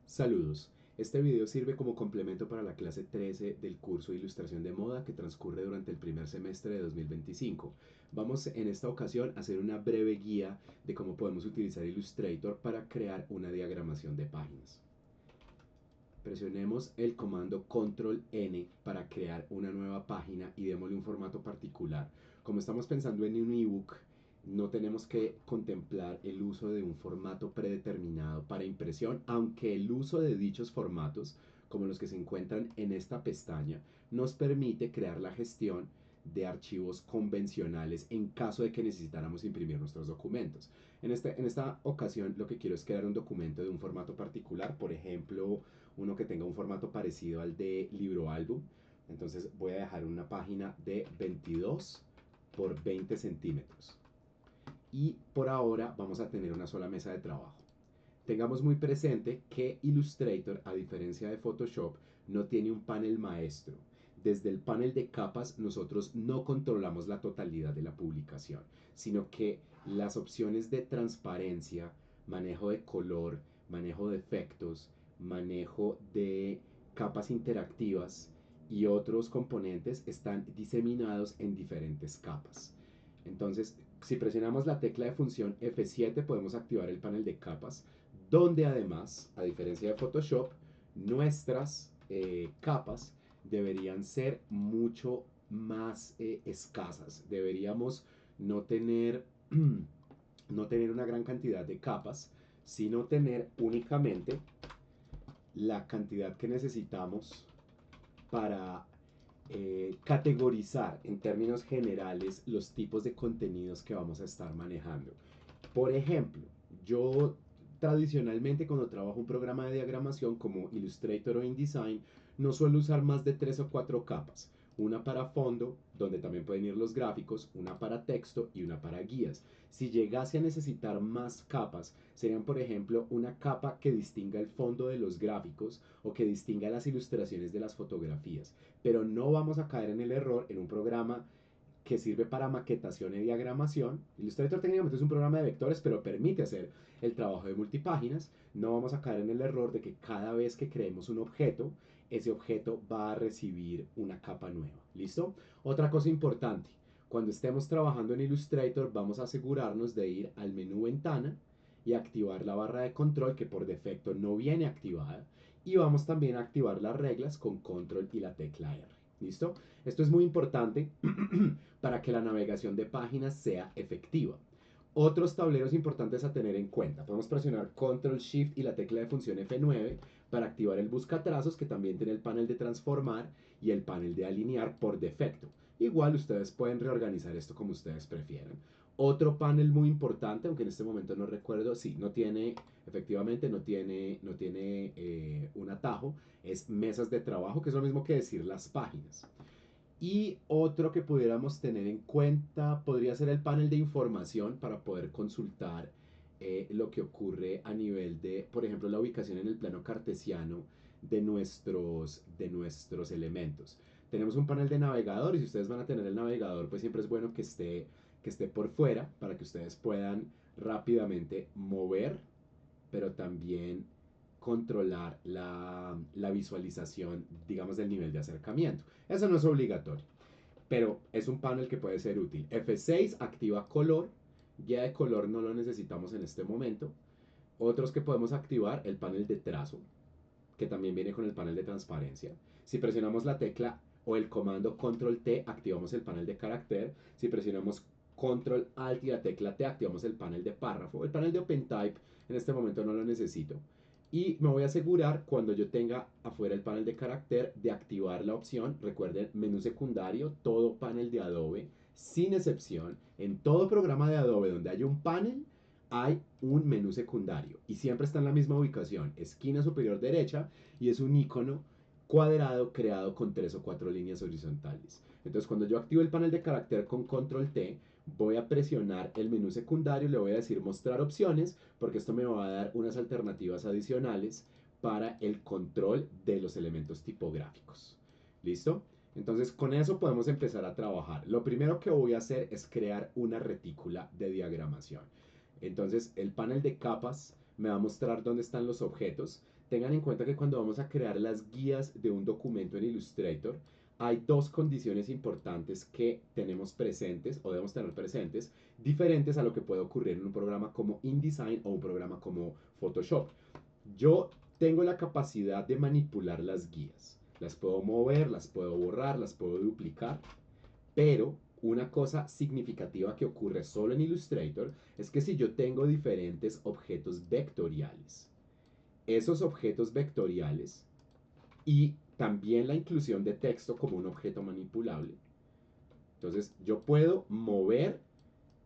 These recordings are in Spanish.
Saludos. Este video sirve como complemento para la clase 13 del curso de Ilustración de Moda que transcurre durante el primer semestre de 2025. Vamos en esta ocasión a hacer una breve guía de cómo podemos utilizar Illustrator para crear una diagramación de páginas. Presionemos el comando Control N para crear una nueva página y démosle un formato particular. Como estamos pensando en un ebook, no tenemos que contemplar el uso de un formato predeterminado para impresión, aunque el uso de dichos formatos, como los que se encuentran en esta pestaña, nos permite crear la gestión de archivos convencionales en caso de que necesitáramos imprimir nuestros documentos. En esta ocasión lo que quiero es crear un documento de un formato particular, por ejemplo, uno que tenga un formato parecido al de libro álbum. Entonces voy a dejar una página de 22 por 20 centímetros. Y por ahora vamos a tener una sola mesa de trabajo. Tengamos muy presente que Illustrator, a diferencia de Photoshop, no tiene un panel maestro. Desde el panel de capas nosotros no controlamos la totalidad de la publicación, sino que las opciones de transparencia, manejo de color, manejo de efectos, manejo de capas interactivas y otros componentes están diseminados en diferentes capas. Entonces, si presionamos la tecla de función F7 podemos activar el panel de capas, donde además, a diferencia de Photoshop, nuestras capas deberían ser mucho más escasas. Deberíamos no tener, no tener una gran cantidad de capas, sino tener únicamente la cantidad que necesitamos para categorizar en términos generales los tipos de contenidos que vamos a estar manejando. Por ejemplo, yo tradicionalmente cuando trabajo un programa de diagramación como Illustrator o InDesign, no suelo usar más de 3 o 4 capas. Una para fondo, donde también pueden ir los gráficos, una para texto y una para guías. Si llegase a necesitar más capas, serían por ejemplo una capa que distinga el fondo de los gráficos o que distinga las ilustraciones de las fotografías. Pero no vamos a caer en el error en un programa que sirve para maquetación y diagramación. Illustrator técnicamente es un programa de vectores, pero permite hacer el trabajo de multipáginas. No vamos a caer en el error de que cada vez que creemos un objeto, ese objeto va a recibir una capa nueva. ¿Listo? Otra cosa importante, cuando estemos trabajando en Illustrator, vamos a asegurarnos de ir al menú Ventana y activar la barra de control que por defecto no viene activada. Y vamos también a activar las reglas con control y la tecla R. ¿Listo? Esto es muy importante para que la navegación de páginas sea efectiva. Otros tableros importantes a tener en cuenta. Podemos presionar Control Shift y la tecla de función F9 para activar el buscatrazos, que también tiene el panel de transformar y el panel de alinear por defecto. Igual ustedes pueden reorganizar esto como ustedes prefieran. Otro panel muy importante, aunque en este momento no recuerdo, sí, no tiene, efectivamente no tiene un atajo, es mesas de trabajo, que es lo mismo que decir las páginas. Y otro que pudiéramos tener en cuenta podría ser el panel de información para poder consultar lo que ocurre a nivel de, por ejemplo, la ubicación en el plano cartesiano de nuestros elementos. Tenemos un panel de navegador y si ustedes van a tener el navegador, pues siempre es bueno que esté por fuera para que ustedes puedan rápidamente mover, pero también controlar la visualización, digamos, del nivel de acercamiento. Eso no es obligatorio, pero es un panel que puede ser útil. F6 activa color, guía de color no lo necesitamos en este momento. Otros que podemos activar, el panel de trazo, que también viene con el panel de transparencia. Si presionamos la tecla o el comando Control T, activamos el panel de carácter. Si presionamos Control Alt y la tecla T, activamos el panel de párrafo. El panel de OpenType en este momento no lo necesito. Y me voy a asegurar cuando yo tenga afuera el panel de carácter de activar la opción. Recuerden, menú secundario, todo panel de Adobe, sin excepción. En todo programa de Adobe donde haya un panel, hay un menú secundario y siempre está en la misma ubicación, esquina superior derecha, y es un icono cuadrado creado con 3 o 4 líneas horizontales. Entonces cuando yo activo el panel de carácter con control T, voy a presionar el menú secundario, le voy a decir mostrar opciones, porque esto me va a dar unas alternativas adicionales para el control de los elementos tipográficos. ¿Listo? Entonces con eso podemos empezar a trabajar. Lo primero que voy a hacer es crear una retícula de diagramación. Entonces el panel de capas me va a mostrar dónde están los objetos. Tengan en cuenta que cuando vamos a crear las guías de un documento en Illustrator, hay dos condiciones importantes que tenemos presentes o debemos tener presentes, diferentes a lo que puede ocurrir en un programa como InDesign o un programa como Photoshop. Yo tengo la capacidad de manipular las guías. Las puedo mover, las puedo borrar, las puedo duplicar, pero una cosa significativa que ocurre solo en Illustrator es que si yo tengo diferentes objetos vectoriales, esos objetos vectoriales y también la inclusión de texto como un objeto manipulable, entonces yo puedo mover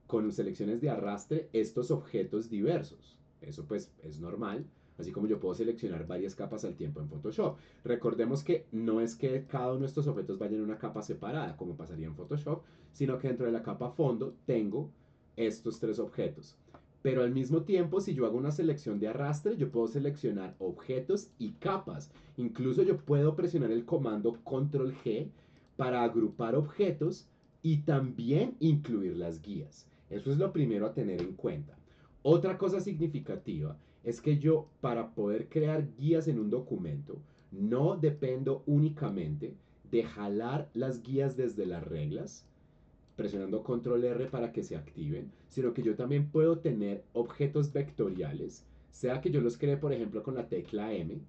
con selecciones de arrastre estos objetos diversos. Eso pues es normal, así como yo puedo seleccionar varias capas al tiempo en Photoshop. Recordemos que no es que cada uno de estos objetos vaya en una capa separada, como pasaría en Photoshop, sino que dentro de la capa fondo tengo estos tres objetos. Pero al mismo tiempo, si yo hago una selección de arrastre, yo puedo seleccionar objetos y capas. Incluso yo puedo presionar el comando Control G para agrupar objetos y también incluir las guías. Eso es lo primero a tener en cuenta. Otra cosa significativa es que yo, para poder crear guías en un documento, no dependo únicamente de jalar las guías desde las reglas, presionando control R para que se activen, sino que yo también puedo tener objetos vectoriales, sea que yo los cree, por ejemplo, con la tecla M,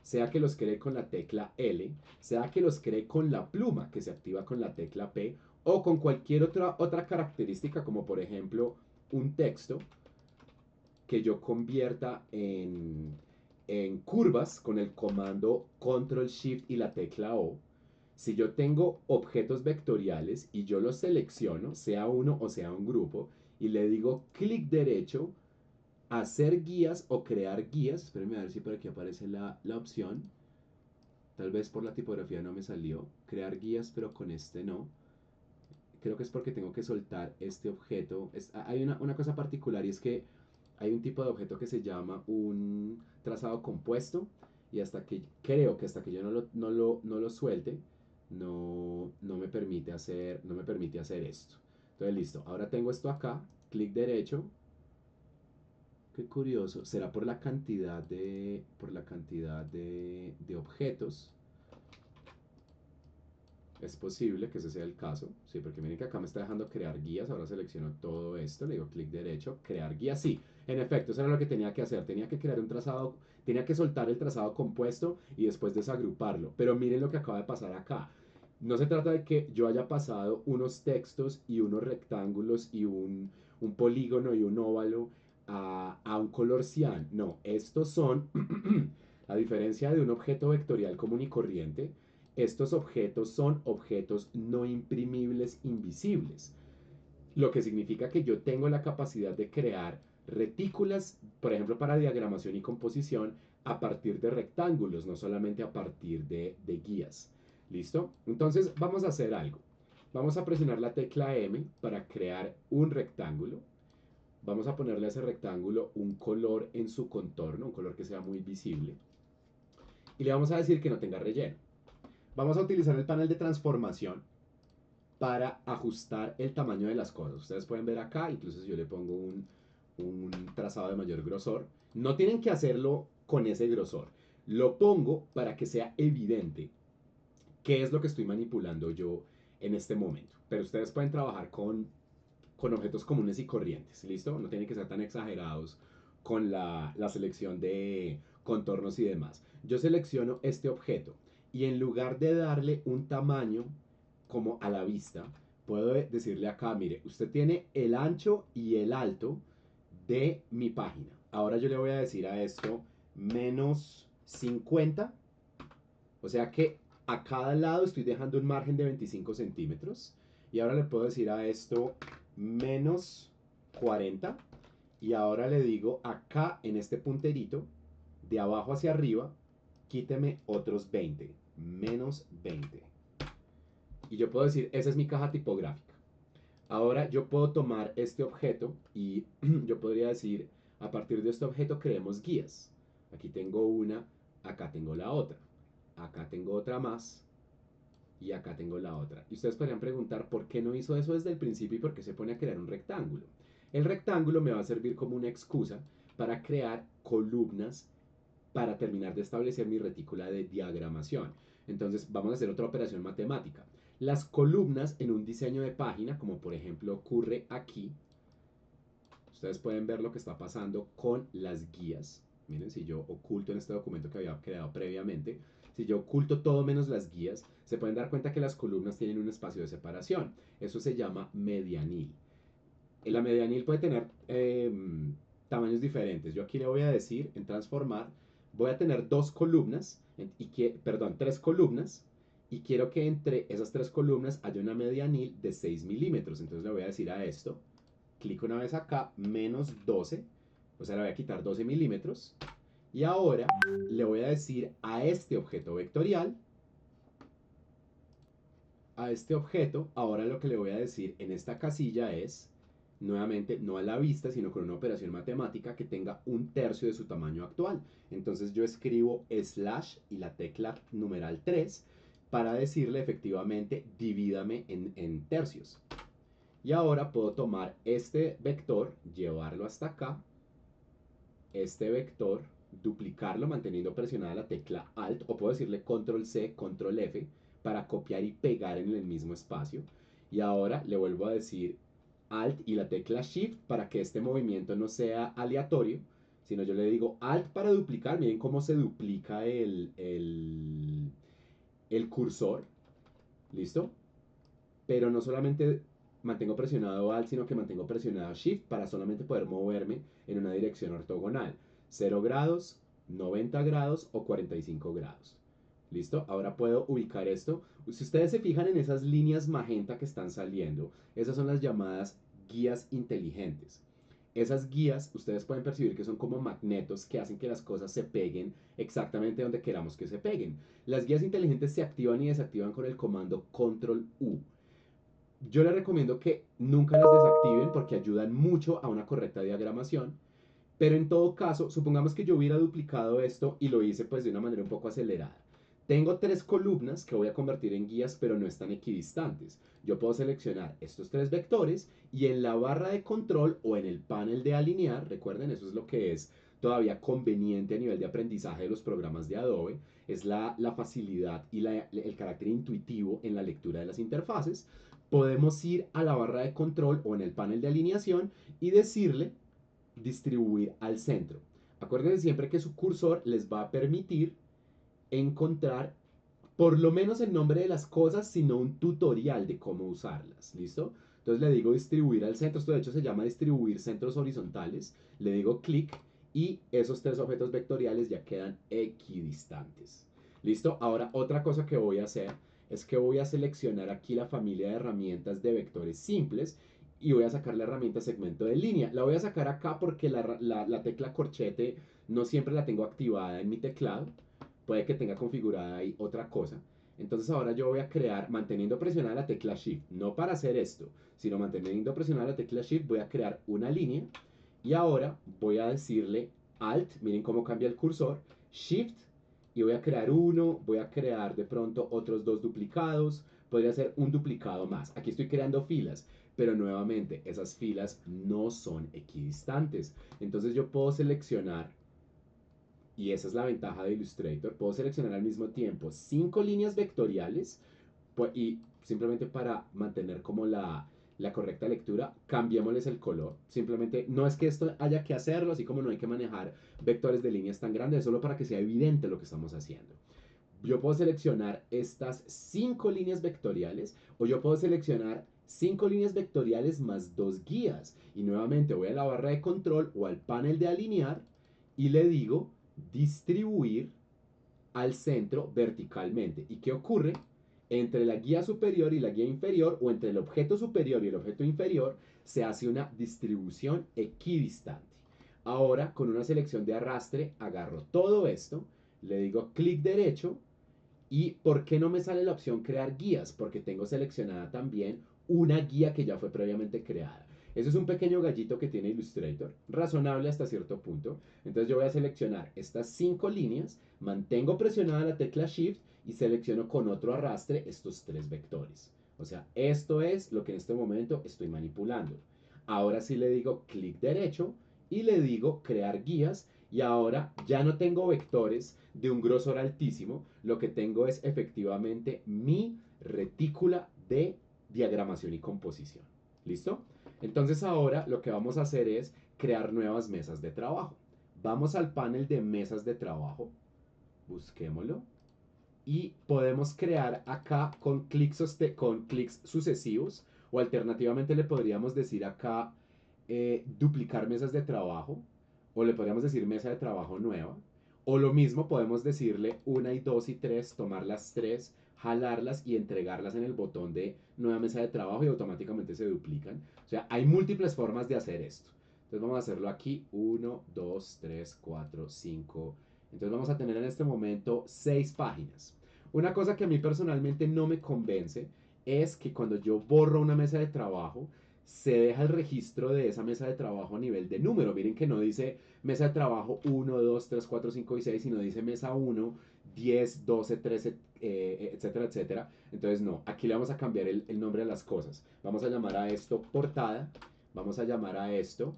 sea que los cree con la tecla L, sea que los cree con la pluma, que se activa con la tecla P, o con cualquier otra característica, como por ejemplo un texto que yo convierta en curvas con el comando Control Shift y la tecla O. Si yo tengo objetos vectoriales y yo los selecciono, sea uno o sea un grupo, y le digo clic derecho, hacer guías o crear guías, espérenme a ver si por aquí aparece la opción, tal vez por la tipografía no me salió, crear guías pero con este no, creo que es porque tengo que soltar este objeto. Hay una cosa particular y es que hay un tipo de objeto que se llama un trazado compuesto y hasta que creo que hasta que yo no lo suelte, no me permite hacer esto. Entonces listo, ahora tengo esto acá, clic derecho. Qué curioso, será por la cantidad de objetos. Es posible que ese sea el caso, sí, porque miren que acá me está dejando crear guías, ahora selecciono todo esto, le digo clic derecho, crear guías, sí, en efecto, eso era lo que tenía que hacer, tenía que crear un trazado, tenía que soltar el trazado compuesto y después desagruparlo, pero miren lo que acaba de pasar acá. No se trata de que yo haya pasado unos textos y unos rectángulos y un polígono y un óvalo a un color cian, no, estos son, a diferencia de un objeto vectorial común y corriente, estos objetos son objetos no imprimibles invisibles, lo que significa que yo tengo la capacidad de crear retículas, por ejemplo, para diagramación y composición, a partir de rectángulos, no solamente a partir de guías. ¿Listo? Entonces vamos a hacer algo. Vamos a presionar la tecla M para crear un rectángulo. Vamos a ponerle a ese rectángulo un color en su contorno, un color que sea muy visible. Y le vamos a decir que no tenga relleno. Vamos a utilizar el panel de transformación para ajustar el tamaño de las cosas. Ustedes pueden ver acá, incluso si yo le pongo un trazado de mayor grosor, no tienen que hacerlo con ese grosor. Lo pongo para que sea evidente qué es lo que estoy manipulando yo en este momento. Pero ustedes pueden trabajar con objetos comunes y corrientes, ¿listo? No tienen que ser tan exagerados con la selección de contornos y demás. Yo selecciono este objeto y en lugar de darle un tamaño como a la vista, puedo decirle acá, mire, usted tiene el ancho y el alto de mi página. Ahora yo le voy a decir a esto menos 50, o sea que a cada lado estoy dejando un margen de 25 centímetros. Y ahora le puedo decir a esto menos 40. Y ahora le digo acá en este punterito, de abajo hacia arriba, quíteme otros 20, menos 20. Y yo puedo decir, esa es mi caja tipográfica. Ahora yo puedo tomar este objeto y yo podría decir, a partir de este objeto creemos guías. Aquí tengo una, acá tengo la otra, acá tengo otra más y acá tengo la otra. Y ustedes podrían preguntar por qué no hizo eso desde el principio y por qué se pone a crear un rectángulo. El rectángulo me va a servir como una excusa para crear columnas para terminar de establecer mi retícula de diagramación. Entonces vamos a hacer otra operación matemática. Las columnas en un diseño de página, como por ejemplo ocurre aquí, ustedes pueden ver lo que está pasando con las guías. Miren, si yo oculto en este documento que había creado previamente, si yo oculto todo menos las guías, se pueden dar cuenta que las columnas tienen un espacio de separación. Eso se llama medianil. La medianil puede tener tamaños diferentes. Yo aquí le voy a decir en transformar, voy a tener dos columnas, tres columnas, y quiero que entre esas tres columnas haya una medianil de 6 milímetros. Entonces le voy a decir a esto, clico una vez acá, menos 12, o sea, le voy a quitar 12 milímetros. Y ahora le voy a decir a este objeto vectorial, ahora lo que le voy a decir en esta casilla es, nuevamente, no a la vista, sino con una operación matemática que tenga un tercio de su tamaño actual. Entonces yo escribo slash y la tecla numeral 3 para decirle efectivamente divídame en tercios. Y ahora puedo tomar este vector, llevarlo hasta acá, este vector, duplicarlo manteniendo presionada la tecla Alt, o puedo decirle Control C, Control F, para copiar y pegar en el mismo espacio. Y ahora le vuelvo a decir Alt y la tecla Shift para que este movimiento no sea aleatorio, sino yo le digo Alt para duplicar. Miren cómo se duplica el cursor. ¿Listo? Pero no solamente mantengo presionado Alt, sino que mantengo presionado Shift para solamente poder moverme en una dirección ortogonal. 0 grados, 90 grados o 45 grados. ¿Listo? Ahora puedo ubicar esto. Si ustedes se fijan en esas líneas magenta que están saliendo, esas son las llamadas guías inteligentes. Esas guías ustedes pueden percibir que son como magnetos que hacen que las cosas se peguen exactamente donde queramos que se peguen. Las guías inteligentes se activan y desactivan con el comando Control U. Yo les recomiendo que nunca las desactiven porque ayudan mucho a una correcta diagramación. Pero en todo caso, supongamos que yo hubiera duplicado esto y lo hice pues de una manera un poco acelerada. Tengo tres columnas que voy a convertir en guías, pero no están equidistantes. Yo puedo seleccionar estos tres vectores y en la barra de control o en el panel de alinear, recuerden, eso es lo que es todavía conveniente a nivel de aprendizaje de los programas de Adobe, es la facilidad y el carácter intuitivo en la lectura de las interfaces. Podemos ir a la barra de control o en el panel de alineación y decirle distribuir al centro. Acuérdense siempre que su cursor les va a permitir encontrar por lo menos el nombre de las cosas, sino un tutorial de cómo usarlas. ¿Listo? Entonces le digo distribuir al centro. Esto de hecho se llama distribuir centros horizontales. Le digo clic y esos tres objetos vectoriales ya quedan equidistantes. ¿Listo? Ahora otra cosa que voy a hacer es que voy a seleccionar aquí la familia de herramientas de vectores simples y voy a sacar la herramienta segmento de línea. La voy a sacar acá porque la tecla corchete no siempre la tengo activada en mi teclado. Puede que tenga configurada ahí otra cosa. Entonces ahora yo voy a crear, manteniendo presionada la tecla Shift, no para hacer esto, sino manteniendo presionada la tecla Shift, voy a crear una línea y ahora voy a decirle Alt, miren cómo cambia el cursor, Shift y voy a crear uno, voy a crear de pronto otros dos duplicados, podría ser un duplicado más. Aquí estoy creando filas, pero nuevamente esas filas no son equidistantes. Entonces yo puedo seleccionar, y esa es la ventaja de Illustrator, puedo seleccionar al mismo tiempo 5 líneas vectoriales y simplemente para mantener como la correcta lectura, cambiémosles el color. Simplemente no es que esto haya que hacerlo, así como no hay que manejar vectores de líneas tan grandes, es solo para que sea evidente lo que estamos haciendo. Yo puedo seleccionar estas 5 líneas vectoriales o yo puedo seleccionar 5 líneas vectoriales más 2 guías. Y nuevamente voy a la barra de control o al panel de alinear y le digo distribuir al centro verticalmente. ¿Y qué ocurre? Entre la guía superior y la guía inferior, o entre el objeto superior y el objeto inferior, se hace una distribución equidistante. Ahora, con una selección de arrastre, agarro todo esto, le digo clic derecho, y ¿por qué no me sale la opción crear guías? Porque tengo seleccionada también una guía que ya fue previamente creada. Eso es un pequeño gallito que tiene Illustrator, razonable hasta cierto punto. Entonces yo voy a seleccionar estas 5 líneas, mantengo presionada la tecla Shift y selecciono con otro arrastre estos 3 vectores. O sea, esto es lo que en este momento estoy manipulando. Ahora sí le digo clic derecho y le digo crear guías y ahora ya no tengo vectores de un grosor altísimo, lo que tengo es efectivamente mi retícula de diagramación y composición. ¿Listo? Entonces ahora lo que vamos a hacer es crear nuevas mesas de trabajo. Vamos al panel de mesas de trabajo, busquémoslo y podemos crear acá con clics sucesivos o alternativamente le podríamos decir acá duplicar mesas de trabajo o le podríamos decir mesa de trabajo nueva o lo mismo podemos decirle una y dos y tres, tomar las tres, jalarlas y entregarlas en el botón de nueva mesa de trabajo y automáticamente se duplican. O sea, hay múltiples formas de hacer esto. Entonces vamos a hacerlo aquí, 1, 2, 3, 4, 5. Entonces vamos a tener en este momento 6 páginas. Una cosa que a mí personalmente no me convence es que cuando yo borro una mesa de trabajo, se deja el registro de esa mesa de trabajo a nivel de número. Miren que no dice mesa de trabajo 1, 2, 3, 4, 5 y 6, sino dice mesa 1, 10, 12, 13, etcétera, etcétera. Entonces no, aquí le vamos a cambiar el nombre a las cosas. Vamos a llamar a esto portada, vamos a llamar a esto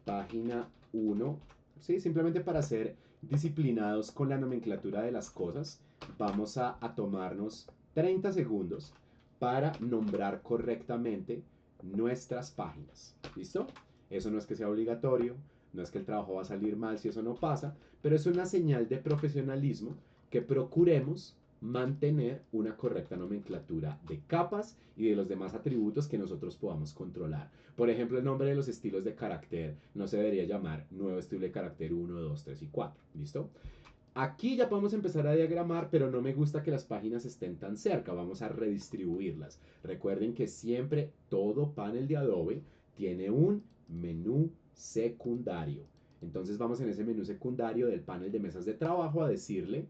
página 1, ¿sí? Simplemente para ser disciplinados con la nomenclatura de las cosas, vamos a tomarnos 30 segundos para nombrar correctamente nuestras páginas. ¿Listo? Eso no es que sea obligatorio, no es que el trabajo va a salir mal si eso no pasa, pero es una señal de profesionalismo que procuremos mantener una correcta nomenclatura de capas y de los demás atributos que nosotros podamos controlar. Por ejemplo, el nombre de los estilos de carácter no se debería llamar nuevo estilo de carácter 1, 2, 3 y 4. ¿Listo? Aquí ya podemos empezar a diagramar, pero no me gusta que las páginas estén tan cerca. Vamos a redistribuirlas. Recuerden que siempre todo panel de Adobe tiene un menú secundario. Entonces vamos en ese menú secundario del panel de mesas de trabajo a decirle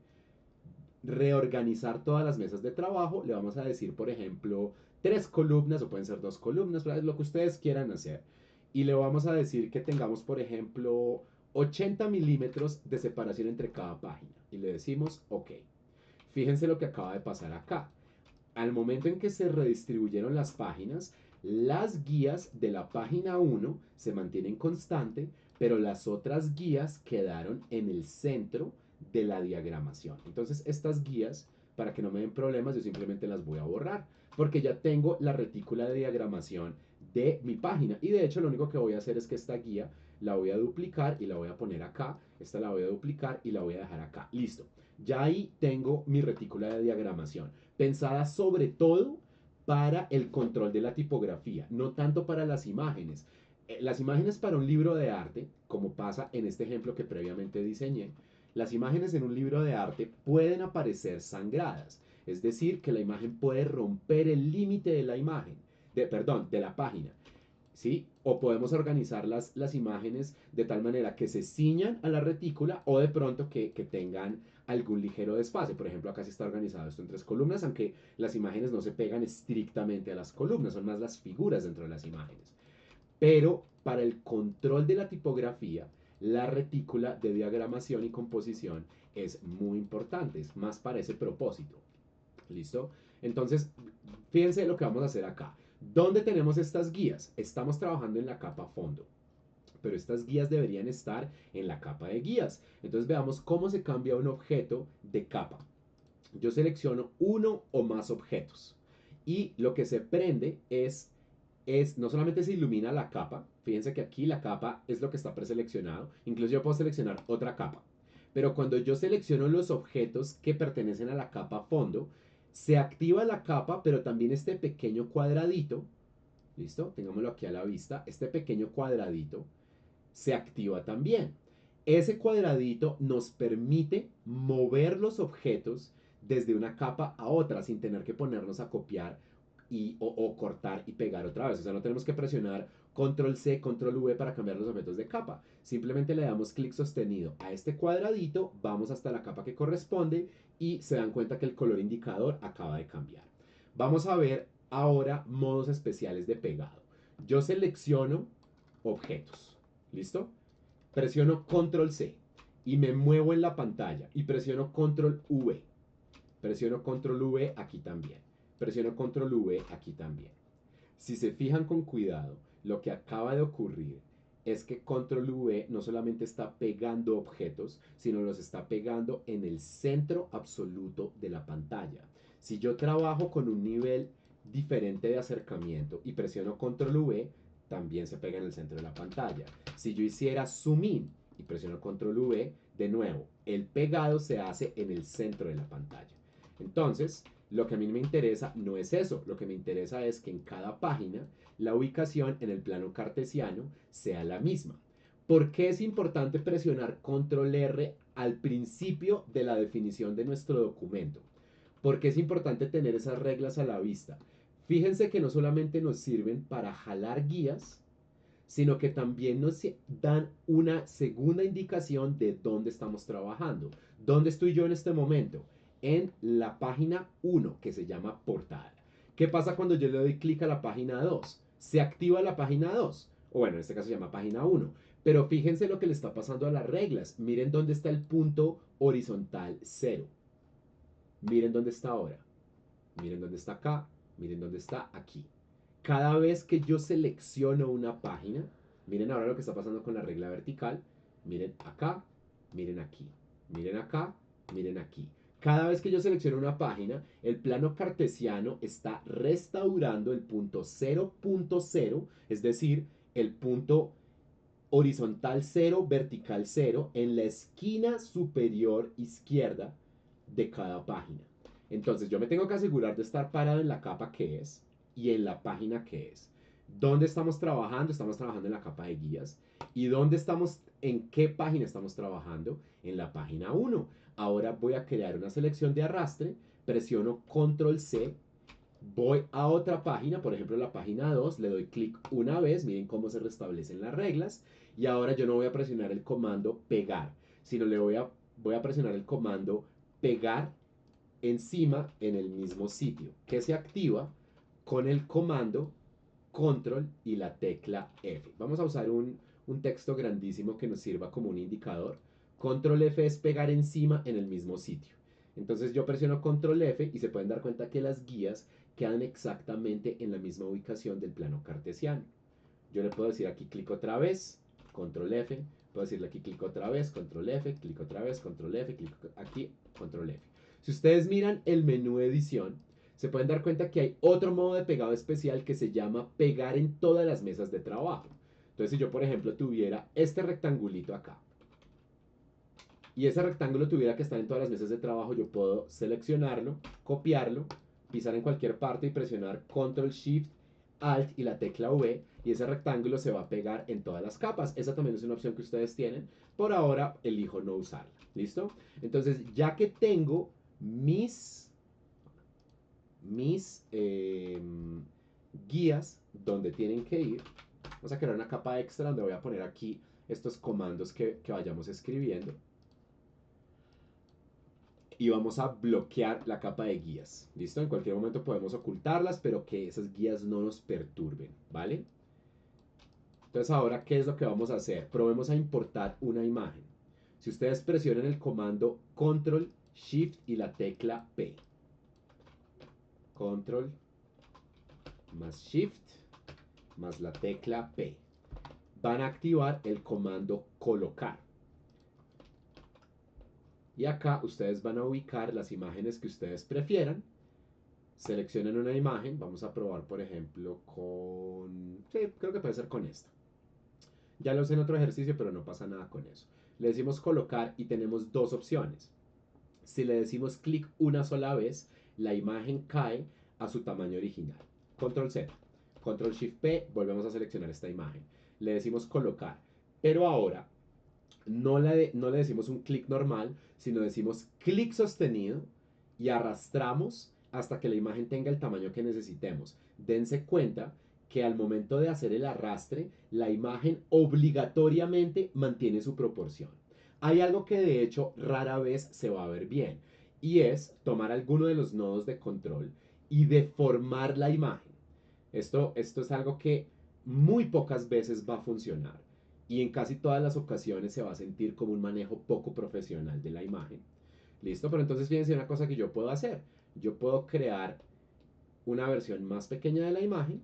reorganizar todas las mesas de trabajo. Le vamos a decir, por ejemplo, 3 columnas o pueden ser 2 columnas, es lo que ustedes quieran hacer. Y le vamos a decir que tengamos, por ejemplo, 80 milímetros de separación entre cada página. Y le decimos OK. Fíjense lo que acaba de pasar acá. Al momento en que se redistribuyeron las páginas, las guías de la página 1 se mantienen constante, pero las otras guías quedaron en el centro de la diagramación. Entonces estas guías, para que no me den problemas, yo simplemente las voy a borrar, porque ya tengo la retícula de diagramación de mi página. Y de hecho lo único que voy a hacer es que esta guía la voy a duplicar y la voy a poner acá. Esta la voy a duplicar y la voy a dejar acá. Listo. Ya ahí tengo mi retícula de diagramación, pensada sobre todo para el control de la tipografía, no tanto para las imágenes. Las imágenes para un libro de arte, como pasa en este ejemplo que previamente diseñé, las imágenes en un libro de arte pueden aparecer sangradas, es decir, que la imagen puede romper el límite de la imagen, perdón, de la página. ¿Sí? O podemos organizar las imágenes de tal manera que se ciñan a la retícula o de pronto que tengan algún ligero desfase. Por ejemplo, acá se está organizado esto en 3 columnas, aunque las imágenes no se pegan estrictamente a las columnas, son más las figuras dentro de las imágenes. Pero para el control de la tipografía, la retícula de diagramación y composición es muy importante, es más para ese propósito. ¿Listo? Entonces, fíjense lo que vamos a hacer acá. ¿Dónde tenemos estas guías? Estamos trabajando en la capa fondo, pero estas guías deberían estar en la capa de guías. Entonces veamos cómo se cambia un objeto de capa. Yo selecciono uno o más objetos y lo que se prende es no solamente se ilumina la capa, fíjense que aquí la capa es lo que está preseleccionado, incluso yo puedo seleccionar otra capa, pero cuando yo selecciono los objetos que pertenecen a la capa fondo, se activa la capa, pero también este pequeño cuadradito, ¿listo? Tengámoslo aquí a la vista, este pequeño cuadradito se activa también. Ese cuadradito nos permite mover los objetos desde una capa a otra sin tener que ponernos a copiar o cortar y pegar otra vez. O sea, no tenemos que presionar control C, control V para cambiar los objetos de capa. Simplemente le damos clic sostenido a este cuadradito, vamos hasta la capa que corresponde y se dan cuenta que el color indicador acaba de cambiar. Vamos a ver ahora modos especiales de pegado. Yo selecciono objetos. ¿Listo? Presiono control C y me muevo en la pantalla y presiono control V. Presiono control V aquí también. Presiono control V aquí también. Si se fijan con cuidado, lo que acaba de ocurrir es que control V no solamente está pegando objetos, sino los está pegando en el centro absoluto de la pantalla. Si yo trabajo con un nivel diferente de acercamiento y presiono control V, también se pega en el centro de la pantalla. Si yo hiciera zoom in y presiono control V, de nuevo, el pegado se hace en el centro de la pantalla. Entonces, lo que a mí me interesa no es eso, lo que me interesa es que en cada página la ubicación en el plano cartesiano sea la misma. ¿Por qué es importante presionar control R al principio de la definición de nuestro documento? Porque es importante tener esas reglas a la vista. Fíjense que no solamente nos sirven para jalar guías, sino que también nos dan una segunda indicación de dónde estamos trabajando. ¿Dónde estoy yo en este momento? En la página 1, que se llama portada. ¿Qué pasa cuando yo le doy clic a la página 2? Se activa la página 2, o bueno, en este caso se llama página 1. Pero fíjense lo que le está pasando a las reglas. Miren dónde está el punto horizontal 0. Miren dónde está ahora. Miren dónde está acá. Miren dónde está aquí. Cada vez que yo selecciono una página, miren ahora lo que está pasando con la regla vertical. Miren acá, miren aquí. Miren acá, miren aquí. Cada vez que yo selecciono una página, el plano cartesiano está restaurando el punto 0.0, es decir, el punto horizontal 0, vertical 0, en la esquina superior izquierda de cada página. Entonces yo me tengo que asegurar de estar parado en la capa que es y en la página que es. ¿Dónde estamos trabajando? Estamos trabajando en la capa de guías. ¿Y dónde estamos? ¿En qué página estamos trabajando? En la página 1. Ahora voy a crear una selección de arrastre, presiono control C, voy a otra página, por ejemplo la página 2, le doy clic una vez, miren cómo se restablecen las reglas, y ahora yo no voy a presionar el comando pegar, sino voy a presionar el comando pegar encima en el mismo sitio, que se activa con el comando control y la tecla F. Vamos a usar un texto grandísimo que nos sirva como un indicador. Control F es pegar encima en el mismo sitio. Entonces yo presiono control F y se pueden dar cuenta que las guías quedan exactamente en la misma ubicación del plano cartesiano. Yo le puedo decir aquí clic otra vez, control F, puedo decirle aquí clic otra vez, control F, clic otra vez, control F, clic aquí, control F. Si ustedes miran el menú edición, se pueden dar cuenta que hay otro modo de pegado especial que se llama pegar en todas las mesas de trabajo. Entonces si yo por ejemplo tuviera este rectangulito acá y ese rectángulo tuviera que estar en todas las mesas de trabajo, yo puedo seleccionarlo, copiarlo, pisar en cualquier parte y presionar control shift alt y la tecla V y ese rectángulo se va a pegar en todas las capas. Esa también es una opción que ustedes tienen. Por ahora elijo no usarla. ¿Listo? Entonces ya que tengo mis guías donde tienen que ir, vamos a crear una capa extra donde voy a poner aquí estos comandos que vayamos escribiendo y vamos a bloquear la capa de guías. ¿Listo? En cualquier momento podemos ocultarlas, pero que esas guías no nos perturben, ¿vale? Entonces ahora, ¿qué es lo que vamos a hacer? Probemos a importar una imagen. Si ustedes presionan el comando Control, Shift y la tecla P. Control más Shift más la tecla P. Van a activar el comando colocar. Y acá ustedes van a ubicar las imágenes que ustedes prefieran. Seleccionen una imagen. Vamos a probar, por ejemplo, con... Sí, creo que puede ser con esta. Ya lo usé en otro ejercicio, pero no pasa nada con eso. Le decimos colocar y tenemos dos opciones. Si le decimos clic una sola vez, la imagen cae a su tamaño original. Control Z, Control Shift P, volvemos a seleccionar esta imagen. Le decimos colocar, pero ahora no le decimos un clic normal, sino decimos clic sostenido y arrastramos hasta que la imagen tenga el tamaño que necesitemos. Dense cuenta que al momento de hacer el arrastre, la imagen obligatoriamente mantiene su proporción. Hay algo que de hecho rara vez se va a ver bien, y es tomar alguno de los nodos de control y deformar la imagen. Esto es algo que muy pocas veces va a funcionar y en casi todas las ocasiones se va a sentir como un manejo poco profesional de la imagen. ¿Listo? Pero entonces fíjense una cosa que yo puedo hacer. Yo puedo crear una versión más pequeña de la imagen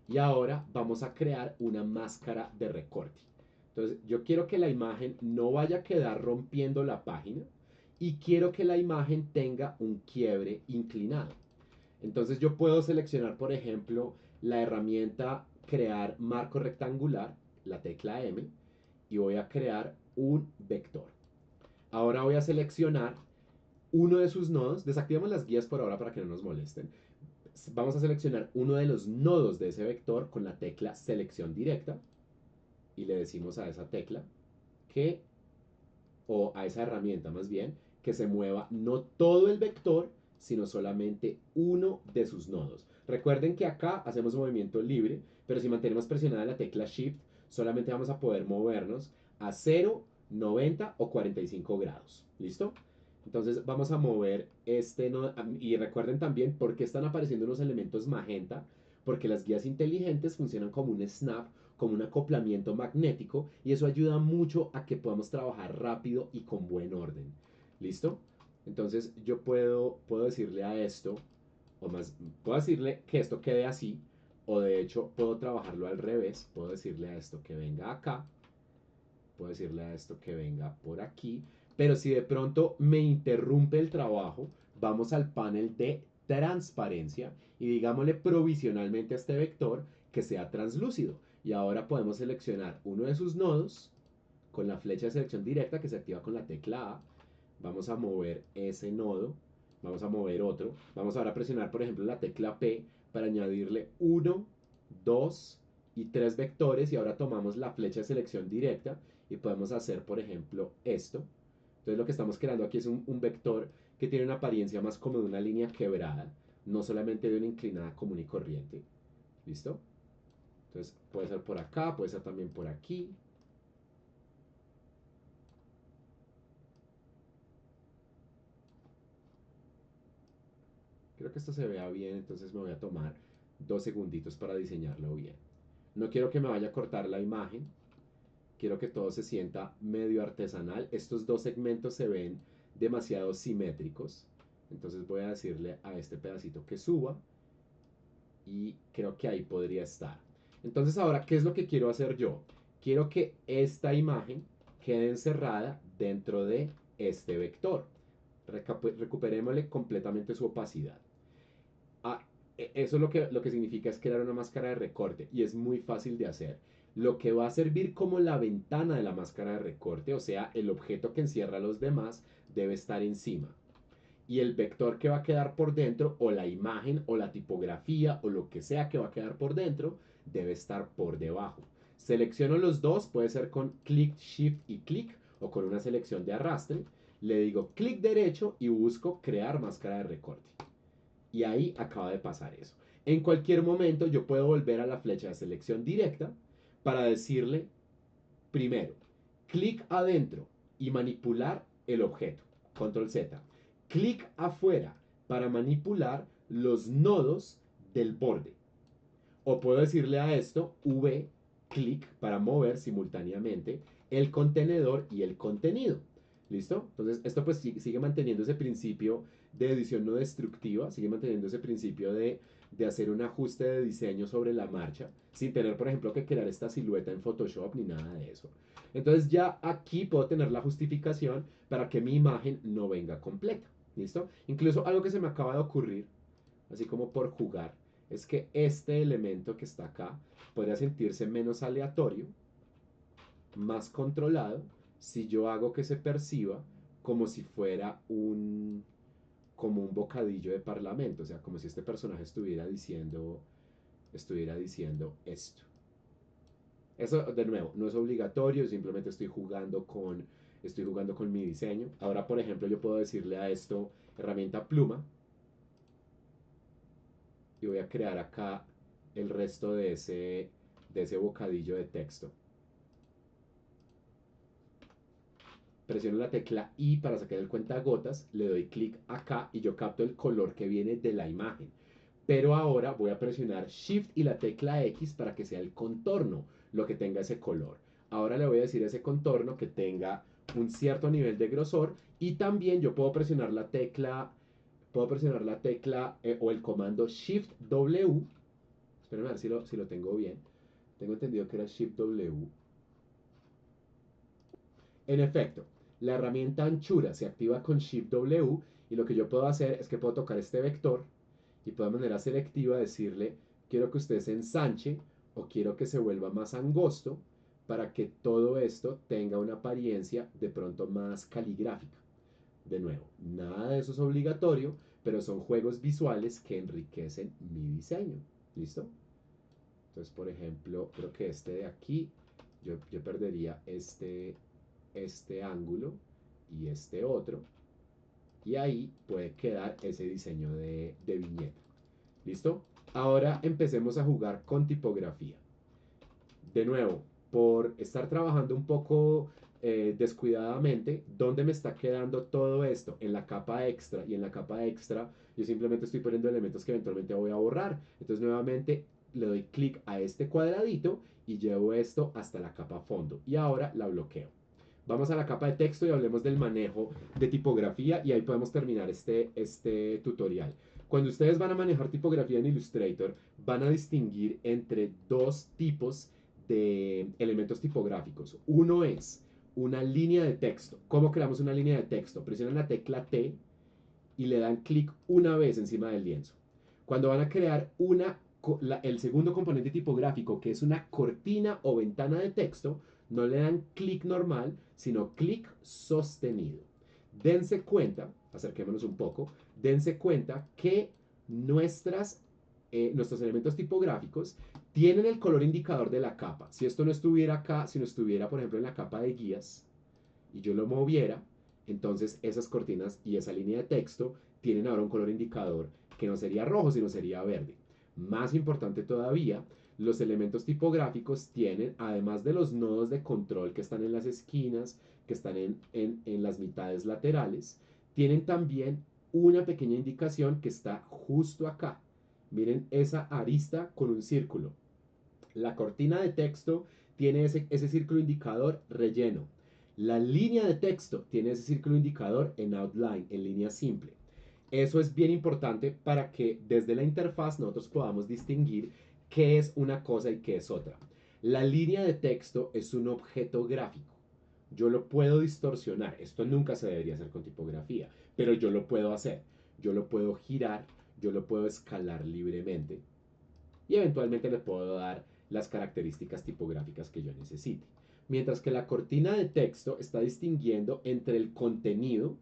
Y ahora vamos a crear una máscara de recorte. Entonces, yo quiero que la imagen no vaya a quedar rompiendo la página y quiero que la imagen tenga un quiebre inclinado. Entonces, yo puedo seleccionar, por ejemplo, la herramienta crear marco rectangular, la tecla M, y voy a crear un vector. Ahora voy a seleccionar uno de sus nodos. Desactivamos las guías por ahora para que no nos molesten. Vamos a seleccionar uno de los nodos de ese vector con la tecla selección directa y le decimos a esa tecla que, o a esa herramienta más bien, que se mueva no todo el vector, sino solamente uno de sus nodos. Recuerden que acá hacemos movimiento libre, pero si mantenemos presionada la tecla Shift, solamente vamos a poder movernos a 0, 90 o 45 grados. ¿Listo? Entonces vamos a mover este nodo. Y recuerden también por qué están apareciendo unos elementos magenta, porque las guías inteligentes funcionan como un snap, como un acoplamiento magnético, y eso ayuda mucho a que podamos trabajar rápido y con buen orden. ¿Listo? Entonces yo puedo decirle a esto, o más, puedo decirle que esto quede así, o de hecho puedo trabajarlo al revés, puedo decirle a esto que venga acá, puedo decirle a esto que venga por aquí, pero si de pronto me interrumpe el trabajo, vamos al panel de transparencia y digámosle provisionalmente a este vector que sea translúcido. Y ahora podemos seleccionar uno de sus nodos con la flecha de selección directa que se activa con la tecla A. Vamos a mover ese nodo, vamos a mover otro. Vamos ahora a presionar, por ejemplo, la tecla P para añadirle 1, 2 y 3 vectores. Y ahora tomamos la flecha de selección directa y podemos hacer, por ejemplo, esto. Entonces lo que estamos creando aquí es un vector que tiene una apariencia más como de una línea quebrada, no solamente de una inclinada común y corriente. ¿Listo? Entonces puede ser por acá, puede ser también por aquí. Creo que esto se vea bien, entonces me voy a tomar 2 segunditos para diseñarlo bien. No quiero que me vaya a cortar la imagen, quiero que todo se sienta medio artesanal. Estos dos segmentos se ven demasiado simétricos, entonces voy a decirle a este pedacito que suba y creo que ahí podría estar. Entonces ahora, ¿qué es lo que quiero hacer yo? Quiero que esta imagen quede encerrada dentro de este vector. Recuperémosle completamente su opacidad. Ah, eso lo que significa es crear una máscara de recorte y es muy fácil de hacer. Lo que va a servir como la ventana de la máscara de recorte, o sea, el objeto que encierra a los demás, debe estar encima. Y el vector que va a quedar por dentro, o la imagen, o la tipografía, o lo que sea que va a quedar por dentro, debe estar por debajo. Selecciono los dos, puede ser con clic, shift y clic, o con una selección de arrastre. Le digo clic derecho y busco crear máscara de recorte. Y ahí acaba de pasar eso. En cualquier momento yo puedo volver a la flecha de selección directa para decirle, primero, clic adentro y manipular el objeto. Control Z. Clic afuera para manipular los nodos del borde. O puedo decirle a esto, V, clic para mover simultáneamente el contenedor y el contenido. ¿Listo? Entonces, esto pues sigue manteniendo ese principio de edición no destructiva, sigue manteniendo ese principio de hacer un ajuste de diseño sobre la marcha, sin tener, por ejemplo, que crear esta silueta en Photoshop ni nada de eso. Entonces, ya aquí puedo tener la justificación para que mi imagen no venga completa. ¿Listo? Incluso algo que se me acaba de ocurrir, así como por jugar, es que este elemento que está acá podría sentirse menos aleatorio, más controlado, si yo hago que se perciba como si fuera como un bocadillo de parlamento, o sea, como si este personaje estuviera diciendo esto. Eso, de nuevo, no es obligatorio, simplemente estoy jugando con mi diseño. Ahora, por ejemplo, yo puedo decirle a esto herramienta pluma y voy a crear acá el resto de ese bocadillo de texto. Presiono la tecla I para sacar el cuentagotas, le doy clic acá y yo capto el color que viene de la imagen. Pero ahora voy a presionar Shift y la tecla X para que sea el contorno lo que tenga ese color. Ahora le voy a decir a ese contorno que tenga un cierto nivel de grosor y también yo puedo presionar la tecla o el comando Shift W Espérenme a ver si lo tengo bien. Tengo entendido que era Shift W. En efecto, la herramienta anchura se activa con Shift W y lo que yo puedo hacer es que puedo tocar este vector y puedo de manera selectiva decirle quiero que usted se ensanche o quiero que se vuelva más angosto para que todo esto tenga una apariencia de pronto más caligráfica. De nuevo, nada de eso es obligatorio, pero son juegos visuales que enriquecen mi diseño. ¿Listo? Entonces, por ejemplo, creo que este de aquí, yo perdería este ángulo y este otro. Y ahí puede quedar ese diseño de viñeta. ¿Listo? Ahora empecemos a jugar con tipografía. De nuevo, por estar trabajando un poco descuidadamente, ¿dónde me está quedando todo esto? En la capa extra. Y en la capa extra yo simplemente estoy poniendo elementos que eventualmente voy a borrar. Entonces nuevamente le doy clic a este cuadradito y llevo esto hasta la capa fondo. Y ahora la bloqueo. Vamos a la capa de texto y hablemos del manejo de tipografía y ahí podemos terminar este tutorial. Cuando ustedes van a manejar tipografía en Illustrator, van a distinguir entre dos tipos de elementos tipográficos. Uno es una línea de texto. ¿Cómo creamos una línea de texto? Presionan la tecla T y le dan clic una vez encima del lienzo. Cuando van a crear el segundo componente tipográfico, que es una cortina o ventana de texto, no le dan clic normal, sino clic sostenido. Dense cuenta, acerquémonos un poco, dense cuenta que nuestros elementos tipográficos tienen el color indicador de la capa. Si esto no estuviera acá, si no estuviera, por ejemplo, en la capa de guías, y yo lo moviera, entonces esas cortinas y esa línea de texto tienen ahora un color indicador que no sería rojo, sino sería verde. Más importante todavía, los elementos tipográficos tienen, además de los nodos de control que están en las esquinas, que están en las mitades laterales, tienen también una pequeña indicación que está justo acá. Miren esa arista con un círculo. La cortina de texto tiene ese círculo indicador relleno. La línea de texto tiene ese círculo indicador en outline, en línea simple. Eso es bien importante para que desde la interfaz nosotros podamos distinguir qué es una cosa y qué es otra. La línea de texto es un objeto gráfico. Yo lo puedo distorsionar. Esto nunca se debería hacer con tipografía, pero yo lo puedo hacer. Yo lo puedo girar, yo lo puedo escalar libremente y eventualmente le puedo dar las características tipográficas que yo necesite. Mientras que la cortina de texto está distinguiendo entre el contenido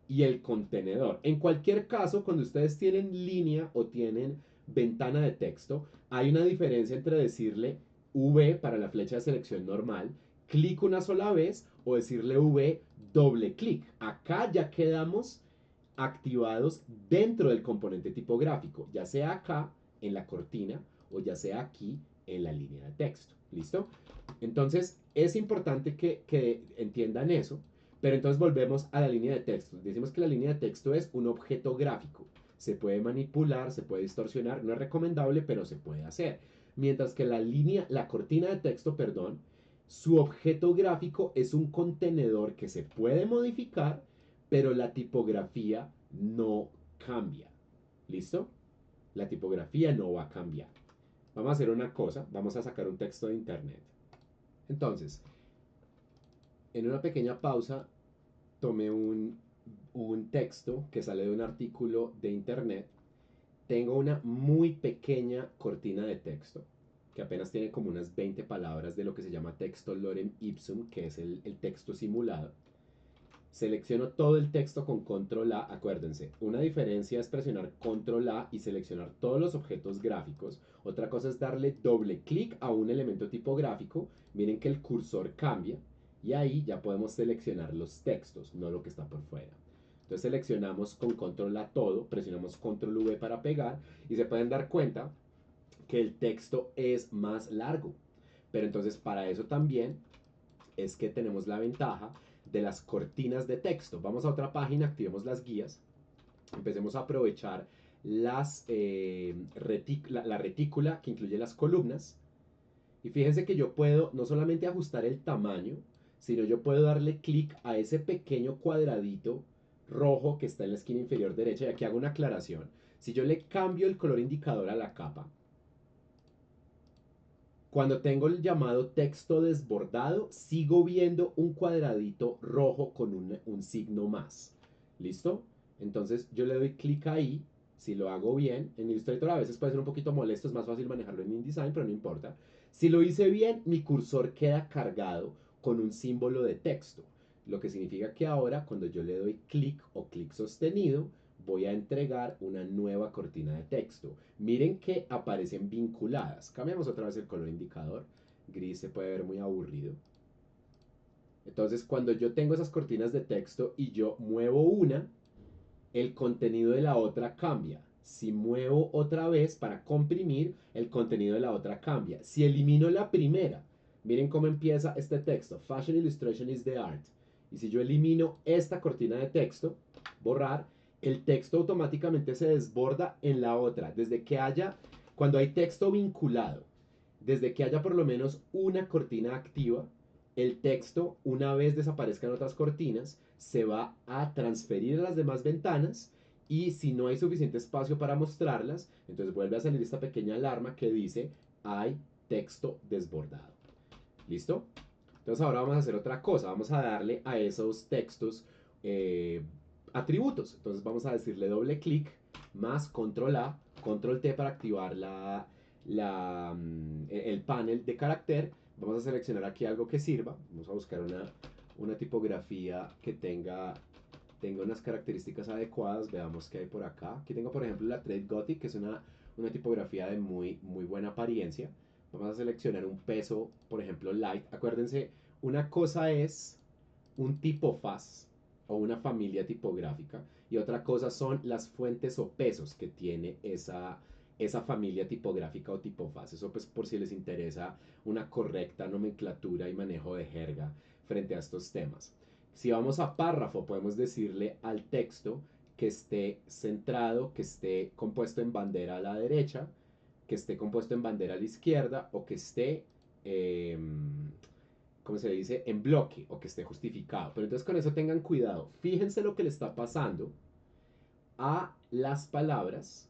y el contenedor. En cualquier caso, cuando ustedes tienen línea o tienen ventana de texto, hay una diferencia entre decirle V para la flecha de selección normal, clic una sola vez o decirle V doble clic. Acá ya quedamos activados dentro del componente tipográfico, ya sea acá en la cortina o ya sea aquí en la línea de texto. ¿Listo? Entonces es importante que entiendan eso, pero entonces volvemos a la línea de texto. Decimos que la línea de texto es un objeto gráfico. Se puede manipular, se puede distorsionar, no es recomendable, pero se puede hacer. Mientras que la cortina de texto, perdón, su objeto gráfico es un contenedor que se puede modificar, pero la tipografía no cambia. ¿Listo? La tipografía no va a cambiar. Vamos a hacer una cosa, vamos a sacar un texto de internet. Entonces, en una pequeña pausa, tomé un texto que sale de un artículo de internet. Tengo una muy pequeña cortina de texto que apenas tiene como unas 20 palabras de lo que se llama texto lorem ipsum, que es el texto simulado. Selecciono todo el texto con control A, acuérdense, una diferencia es presionar control A y seleccionar todos los objetos gráficos, otra cosa es darle doble clic a un elemento tipográfico, miren que el cursor cambia y ahí ya podemos seleccionar los textos, no lo que está por fuera. Entonces seleccionamos con control A todo, presionamos control V para pegar y se pueden dar cuenta que el texto es más largo, pero entonces para eso también es que tenemos la ventaja de las cortinas de texto. Vamos a otra página, activemos las guías, empecemos a aprovechar la retícula que incluye las columnas. Y fíjense que yo puedo no solamente ajustar el tamaño, sino yo puedo darle clic a ese pequeño cuadradito rojo que está en la esquina inferior derecha. Y aquí hago una aclaración. Si yo le cambio el color indicador a la capa, Cuando tengo el llamado texto desbordado, sigo viendo un cuadradito rojo con un signo más. ¿Listo? Entonces yo le doy clic ahí. Si lo hago bien, en Illustrator a veces puede ser un poquito molesto, es más fácil manejarlo en InDesign, pero no importa. Si lo hice bien, mi cursor queda cargado con un símbolo de texto, lo que significa que ahora cuando yo le doy clic o clic sostenido, voy a entregar una nueva cortina de texto. Miren que aparecen vinculadas. Cambiamos otra vez el color indicador. Gris se puede ver muy aburrido. Entonces, cuando yo tengo esas cortinas de texto y yo muevo una, el contenido de la otra cambia. Si muevo otra vez para comprimir, el contenido de la otra cambia. Si elimino la primera, miren cómo empieza este texto. Fashion illustration is the art. Y si yo elimino esta cortina de texto, borrar, el texto automáticamente se desborda en la otra. Desde que haya, cuando hay texto vinculado, desde que haya por lo menos una cortina activa, el texto, una vez desaparezcan otras cortinas, se va a transferir a las demás ventanas y si no hay suficiente espacio para mostrarlas, entonces vuelve a salir esta pequeña alarma que dice hay texto desbordado. ¿Listo? Entonces ahora vamos a hacer otra cosa, vamos a darle a esos textos eh, atributos. Entonces vamos a decirle doble clic más control A, control T para activar el panel de carácter. Vamos a seleccionar aquí algo que sirva. Vamos a buscar una tipografía que tenga unas características adecuadas. Veamos qué hay por acá. Aquí tengo por ejemplo la Trade Gothic, que es una tipografía de muy buena apariencia. Vamos a seleccionar un peso, por ejemplo, light. Acuérdense, una cosa es un tipo faz o una familia tipográfica y otra cosa son las fuentes o pesos que tiene esa familia tipográfica o tipo faz. Eso pues por si les interesa una correcta nomenclatura y manejo de jerga frente a estos temas. Si vamos a párrafo, podemos decirle al texto que esté centrado, que esté compuesto en bandera a la derecha, que esté compuesto en bandera a la izquierda o que esté, eh, ¿cómo se dice?, en bloque o que esté justificado. Pero entonces con eso tengan cuidado. Fíjense lo que le está pasando a las palabras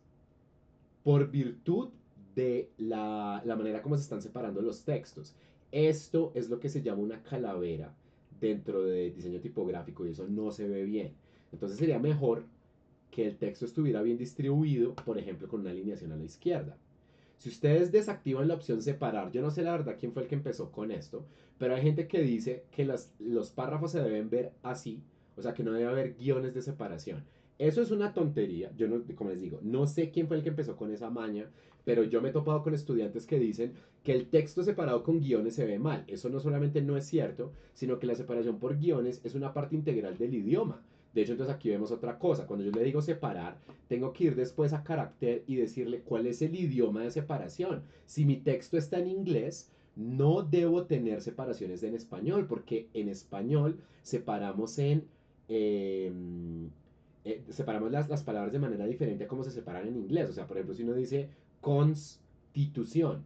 por virtud de la manera como se están separando los textos. Esto es lo que se llama una calavera dentro de diseño tipográfico y eso no se ve bien. Entonces sería mejor que el texto estuviera bien distribuido, por ejemplo, con una alineación a la izquierda. Si ustedes desactivan la opción separar, yo no sé la verdad quién fue el que empezó con esto, pero hay gente que dice que los párrafos se deben ver así, o sea que no debe haber guiones de separación. Eso es una tontería, yo no, como les digo, no sé quién fue el que empezó con esa maña, pero yo me he topado con estudiantes que dicen que el texto separado con guiones se ve mal. Eso no solamente no es cierto, sino que la separación por guiones es una parte integral del idioma. De hecho, entonces aquí vemos otra cosa. Cuando yo le digo separar, tengo que ir después a carácter y decirle cuál es el idioma de separación. Si mi texto está en inglés, no debo tener separaciones en español, porque en español separamos eh, separamos las palabras de manera diferente a como se separan en inglés. O sea, por ejemplo, si uno dice constitución,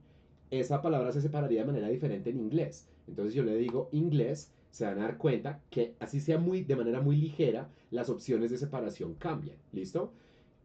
esa palabra se separaría de manera diferente en inglés. Entonces yo le digo inglés, se van a dar cuenta que así sea de manera muy ligera, las opciones de separación cambian. ¿Listo?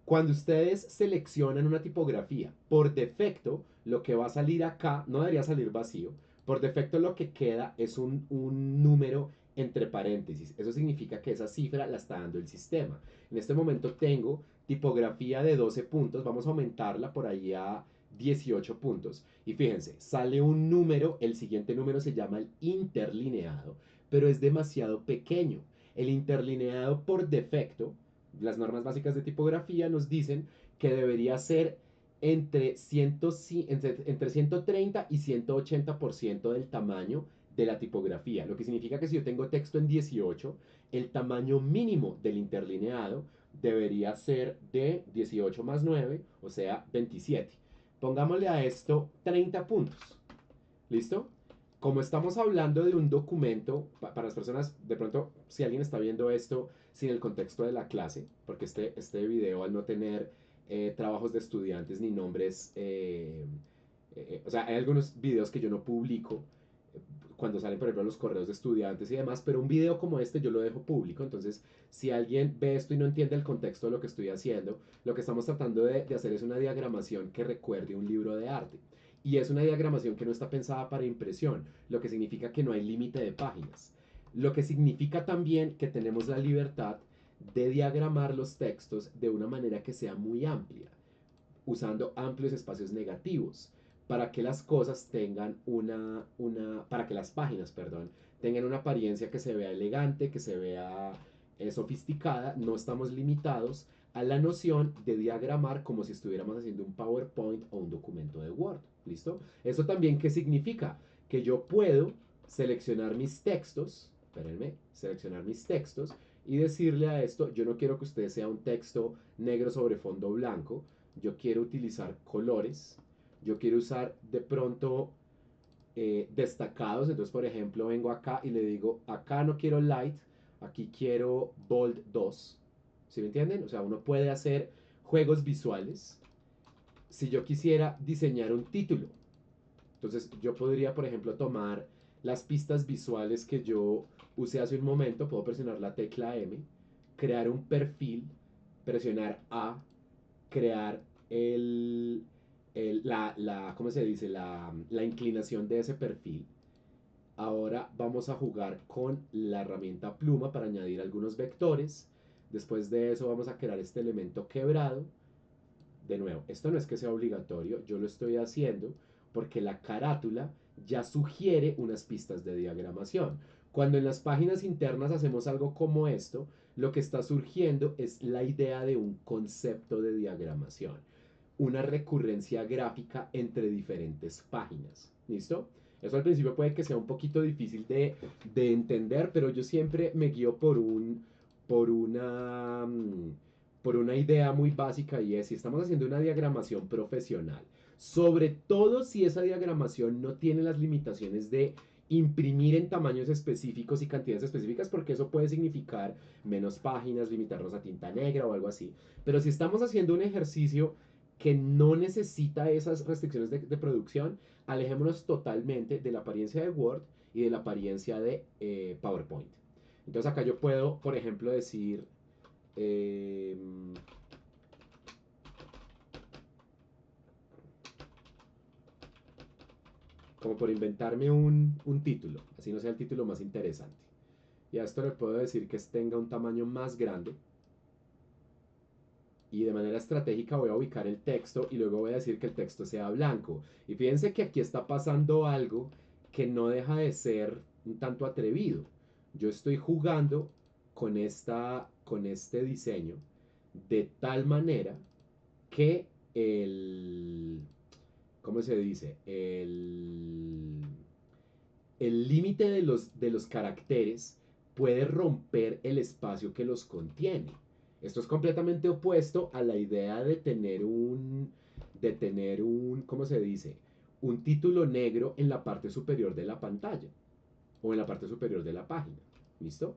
Cuando ustedes seleccionan una tipografía, por defecto, lo que va a salir acá no debería salir vacío. Por defecto lo que queda es un número entre paréntesis. Eso significa que esa cifra la está dando el sistema. En este momento tengo tipografía de 12 puntos. Vamos a aumentarla por ahí a 18 puntos. Y fíjense, sale un número, el siguiente número se llama el interlineado, pero es demasiado pequeño. El interlineado por defecto, las normas básicas de tipografía nos dicen que debería ser entre 130 y 180% del tamaño de la tipografía. Lo que significa que si yo tengo texto en 18, el tamaño mínimo del interlineado debería ser de 18 más 9, o sea, 27. Pongámosle a esto 30 puntos. ¿Listo? Como estamos hablando de un documento, para las personas, de pronto, si alguien está viendo esto sin el contexto de la clase, porque este video al no tener trabajos de estudiantes ni nombres, o sea, hay algunos videos que yo no publico cuando salen, por ejemplo, los correos de estudiantes y demás, pero un video como este yo lo dejo público, entonces si alguien ve esto y no entiende el contexto de lo que estoy haciendo, lo que estamos tratando de hacer es una diagramación que recuerde un libro de arte. Y es una diagramación que no está pensada para impresión, lo que significa que no hay límite de páginas. Lo que significa también que tenemos la libertad de diagramar los textos de una manera que sea muy amplia, usando amplios espacios negativos, para que las cosas tengan para que las páginas, perdón, tengan una apariencia que se vea elegante, que se vea sofisticada. No estamos limitados a la noción de diagramar como si estuviéramos haciendo un PowerPoint o un documento de Word. ¿Listo? ¿Eso también qué significa? Que yo puedo seleccionar mis textos, espérenme, seleccionar mis textos y decirle a esto, yo no quiero que usted sea un texto negro sobre fondo blanco, yo quiero utilizar colores, yo quiero usar de pronto destacados. Entonces, por ejemplo, vengo acá y le digo, acá no quiero light, aquí quiero bold 2. ¿Sí me entienden? O sea, uno puede hacer juegos visuales. Si yo quisiera diseñar un título, entonces yo podría, por ejemplo, tomar las pistas visuales que yo usé hace un momento, puedo presionar la tecla M, crear un perfil, presionar A, crear ¿cómo se dice? La inclinación de ese perfil. Ahora vamos a jugar con la herramienta pluma para añadir algunos vectores. Después de eso vamos a crear este elemento quebrado. De nuevo, esto no es que sea obligatorio, yo lo estoy haciendo porque la carátula ya sugiere unas pistas de diagramación. Cuando en las páginas internas hacemos algo como esto, lo que está surgiendo es la idea de un concepto de diagramación, una recurrencia gráfica entre diferentes páginas. ¿Listo? Eso al principio puede que sea un poquito difícil de entender, pero yo siempre me guío por una, por una idea muy básica, y es: si estamos haciendo una diagramación profesional, sobre todo si esa diagramación no tiene las limitaciones de imprimir en tamaños específicos y cantidades específicas, porque eso puede significar menos páginas, limitarnos a tinta negra o algo así. Pero si estamos haciendo un ejercicio que no necesita esas restricciones de producción, alejémonos totalmente de la apariencia de Word y de la apariencia de PowerPoint. Entonces acá yo puedo, por ejemplo, decir, eh, como por inventarme un título, así no sea el título más interesante. Y a esto le puedo decir que tenga un tamaño más grande. Y de manera estratégica voy a ubicar el texto y luego voy a decir que el texto sea blanco. Y fíjense que aquí está pasando algo que no deja de ser un tanto atrevido. Yo estoy jugando con este diseño de tal manera que ¿cómo se dice? El límite de los caracteres puede romper el espacio que los contiene. Esto es completamente opuesto a la idea ¿cómo se dice? Un título negro en la parte superior de la pantalla o en la parte superior de la página. ¿Listo?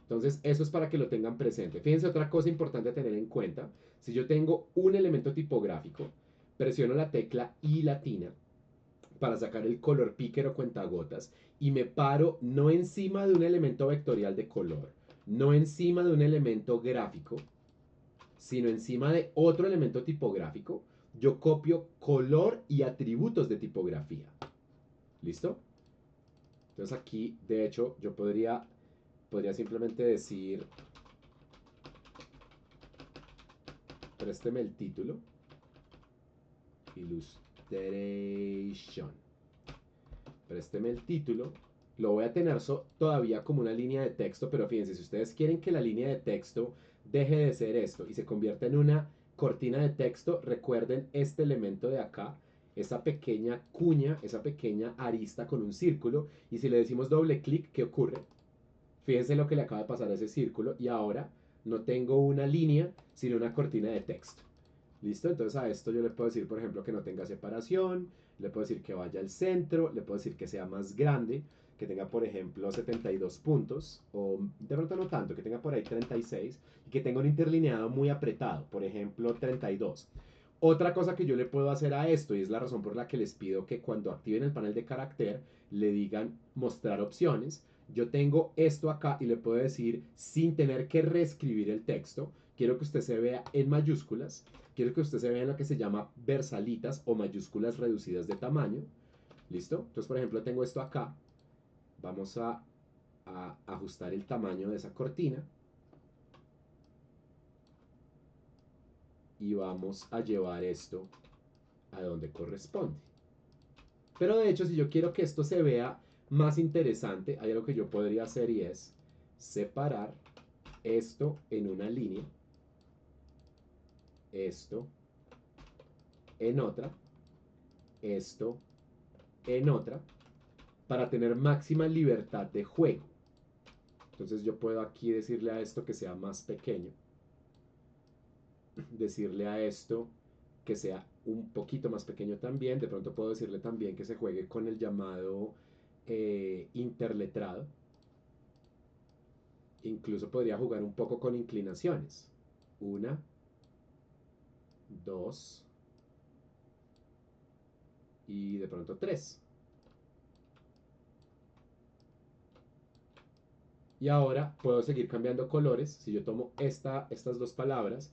Entonces, eso es para que lo tengan presente. Fíjense, otra cosa importante a tener en cuenta: si yo tengo un elemento tipográfico, presiono la tecla I latina para sacar el color picker o cuentagotas y me paro no encima de un elemento vectorial de color, no encima de un elemento gráfico, sino encima de otro elemento tipográfico, yo copio color y atributos de tipografía. ¿Listo? Entonces aquí, de hecho, yo podría simplemente decir, présteme el título, Illustration. Présteme el título. Lo voy a tener todavía como una línea de texto, pero fíjense, si ustedes quieren que la línea de texto deje de ser esto y se convierta en una cortina de texto, recuerden este elemento de acá, esa pequeña cuña, esa pequeña arista con un círculo, y si le decimos doble clic, ¿qué ocurre? Fíjense lo que le acaba de pasar a ese círculo, y ahora no tengo una línea, sino una cortina de texto. ¿Listo? Entonces a esto yo le puedo decir, por ejemplo, que no tenga separación, le puedo decir que vaya al centro, le puedo decir que sea más grande, que tenga, por ejemplo, 72 puntos, o de pronto no tanto, que tenga por ahí 36, y que tenga un interlineado muy apretado, por ejemplo, 32. Otra cosa que yo le puedo hacer a esto, y es la razón por la que les pido que cuando activen el panel de carácter le digan mostrar opciones, Yo tengo esto acá y le puedo decir, sin tener que reescribir el texto, quiero que usted se vea en mayúsculas, quiero que usted se vea en lo que se llama versalitas o mayúsculas reducidas de tamaño. ¿Listo? Entonces, por ejemplo, tengo esto acá. Vamos a ajustar el tamaño de esa cortina. Y vamos a llevar esto a donde corresponde. Pero de hecho, si yo quiero que esto se vea más interesante, hay algo que yo podría hacer y es separar esto en una línea, esto en otra, esto en otra, para tener máxima libertad de juego. Entonces yo puedo aquí decirle a esto que sea más pequeño, decirle a esto que sea un poquito más pequeño también, de pronto puedo decirle también que se juegue con el llamado interletrado, incluso podría jugar un poco con inclinaciones, una, dos y de pronto tres. Y ahora puedo seguir cambiando colores. Si yo tomo estas dos palabras,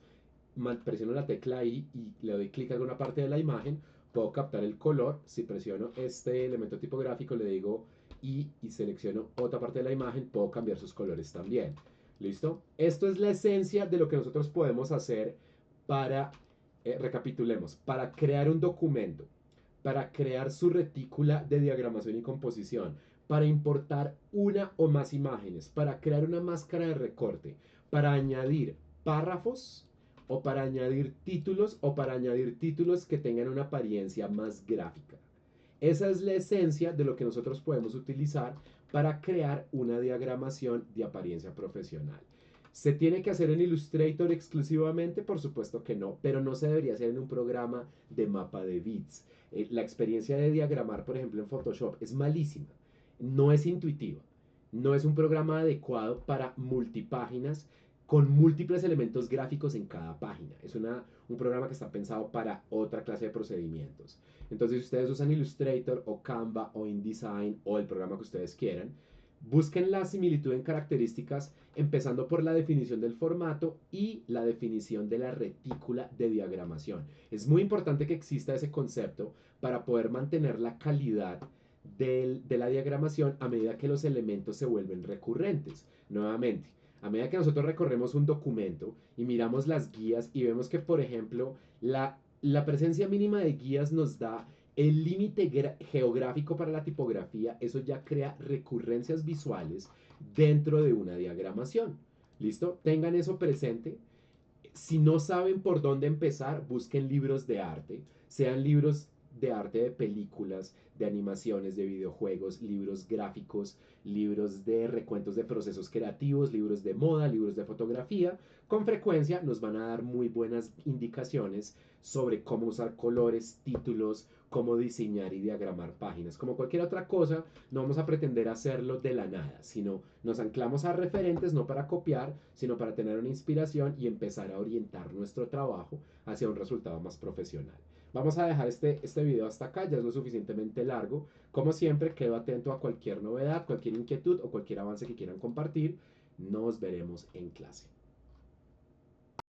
presiono la tecla I y le doy clic a alguna parte de la imagen, puedo captar el color. Si presiono este elemento tipográfico, le digo I y selecciono otra parte de la imagen, puedo cambiar sus colores también. ¿Listo? Esto es la esencia de lo que nosotros podemos hacer para, recapitulemos, para crear un documento, para crear su retícula de diagramación y composición, para importar una o más imágenes, para crear una máscara de recorte, para añadir párrafos o para añadir títulos o para añadir títulos que tengan una apariencia más gráfica. Esa es la esencia de lo que nosotros podemos utilizar para crear una diagramación de apariencia profesional. ¿Se tiene que hacer en Illustrator exclusivamente? Por supuesto que no, pero no se debería hacer en un programa de mapa de bits. La experiencia de diagramar, por ejemplo, en Photoshop es malísima. No es intuitiva. No es un programa adecuado para multipáginas con múltiples elementos gráficos en cada página. Es un programa que está pensado para otra clase de procedimientos. Entonces, si ustedes usan Illustrator o Canva o InDesign o el programa que ustedes quieran, busquen la similitud en características, empezando por la definición del formato y la definición de la retícula de diagramación. Es muy importante que exista ese concepto para poder mantener la calidad de la diagramación a medida que los elementos se vuelven recurrentes. Nuevamente, a medida que nosotros recorremos un documento y miramos las guías y vemos que, por ejemplo, la presencia mínima de guías nos da el límite geográfico para la tipografía, eso ya crea recurrencias visuales dentro de una diagramación. ¿Listo? Tengan eso presente. Si no saben por dónde empezar, busquen libros de arte, sean libros de arte de películas, de animaciones, de videojuegos, libros gráficos, libros de recuentos de procesos creativos, libros de moda, libros de fotografía. Con frecuencia nos van a dar muy buenas indicaciones sobre cómo usar colores, títulos, cómo diseñar y diagramar páginas. Como cualquier otra cosa, no vamos a pretender hacerlo de la nada, sino nos anclamos a referentes no para copiar, sino para tener una inspiración y empezar a orientar nuestro trabajo hacia un resultado más profesional. Vamos a dejar este video hasta acá, ya es lo suficientemente largo. Como siempre, quedo atento a cualquier novedad, cualquier inquietud o cualquier avance que quieran compartir. Nos veremos en clase.